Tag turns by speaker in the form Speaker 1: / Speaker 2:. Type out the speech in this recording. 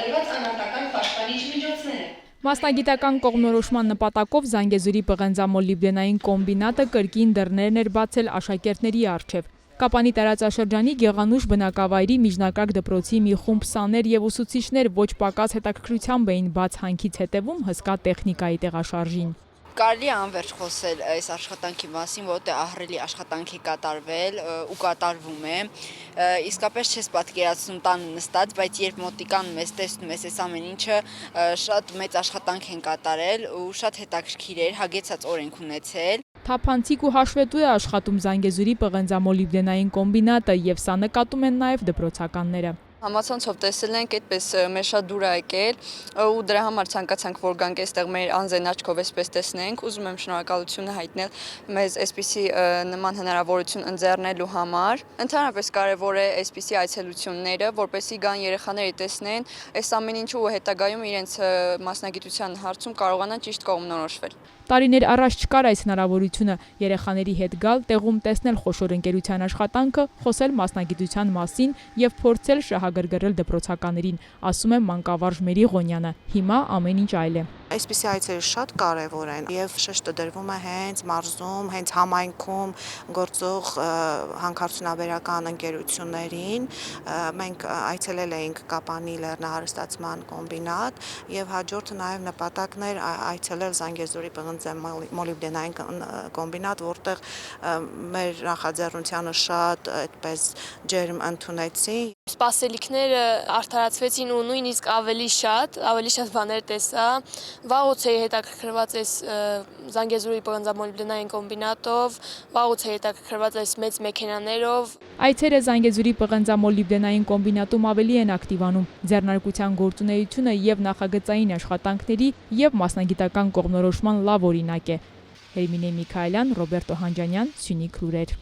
Speaker 1: տրված անհատական պաշտպանիչ միջոցները։
Speaker 2: Մասնագիտական կողմնորոշման նպատակով Զանգեզուրի պղնձամոլիբդենային կոմբինատը կրկին դռներն էր բացել աշակերտների առջև։ Կապանի տարածաշրջանի Գեղանուշ բնակավայրի միջնակարգ դպրոցի մի խումբ սաներ եւ ուսուցիչներ ոչ պակաս հետաքրքրությամբ էին բաց հանքից հետևում հսկա տեխնիկայի տեղաշարժին։
Speaker 3: Կարելի է անվերջ խոսել այս աշխատանքի մասին, որտեղ ահռելի աշխատանք է կատարվել ու կատարվում է։ Իսկապես չես պատկերացնում տան նստած, բայց երբ մոտիկան մեզ տեսնում ես, այս ամեն ինչը շատ մեծ աշխատանք են կատարել ու շատ հետաքրքիր էր, հագեցած օր ենք ունեցել։
Speaker 2: Թափանցիկ ու հաշվետու է աշխատում Զանգեզուրի պղնձամոլիբդենային կոմբինատը եւ սա նկատում են նաեւ դպրոցականները։
Speaker 4: Համացանցով տեսել ենք, այդպես մեր շատ դուր է եկել ու դրա համար ցանկացանք, որ գանք այստեղ մեր անձեն աչքով այսպես տեսնենք, ուզում եմ շնորհակալություն հայտնել մեզ այսպիսի նման հնարավորություն ընձեռնելու համար։ Ընդհանրապես կարևոր է այսպիսի այցելությունները, որպեսզի գան երեխաները տեսնեն այս ամեն ինչը ու հետագայում իրենց մասնագիտության հարցում կարողանան ճիշտ կողմնորոշվել։
Speaker 2: Տարիներ առաջ չկար այս հնարավորությունը երեխաների հետ գալ, տեղում տեսնել խոշոր ընկերության աշխատանքը, խոսել մասնագիտության մասին եւ փորձել շահագրգռել դպրոցականներին, ասում է մանկավարժ Մերիղոնյանը։ Հիմա ամեն ինչ այլ է։
Speaker 5: Այսպիսի այցերը շատ կարևոր են եւ շեշտը դրվում է հենց մարզում, հենց համայնքում գործող հանքարդյունաբերական ընկերություններին։ Մենք այցելել էինք Կապանի լեռնահարստացման կոմբինատ եւ հաջորդը նաեւ նպատակն էր այցելել Զանգեզուրի պղնձամոլիբդենային կոմբինատ, որտեղ մեր նախաձեռնությանը շատ այդպես ջերմ ընդունեցին։
Speaker 6: Սպասելիքները արդարացվեցին ու նույնիսկ ավելի շատ բաներ տեսա։ Վաղուց էի հետաքրքրված այս Զանգեզուրի պղնձամոլիբդենային կոմբինատով, վաղուց էի հետաքրքրված այս մեծ մեքենաներով։
Speaker 2: Այցերը Զանգեզուրի պղնձամոլիբդենային կոմբինատում ավելի են ակտիվանում։ Ձեռնարկության գործունեությունը եւ նախագծային աշխատանքների եւ մասնագիտական կողմնորոշման լավ օրինակ է։ Հերմինե Միքայելյան, Ռոբերտ Օհանջանյան, Սյունիք լուրեր։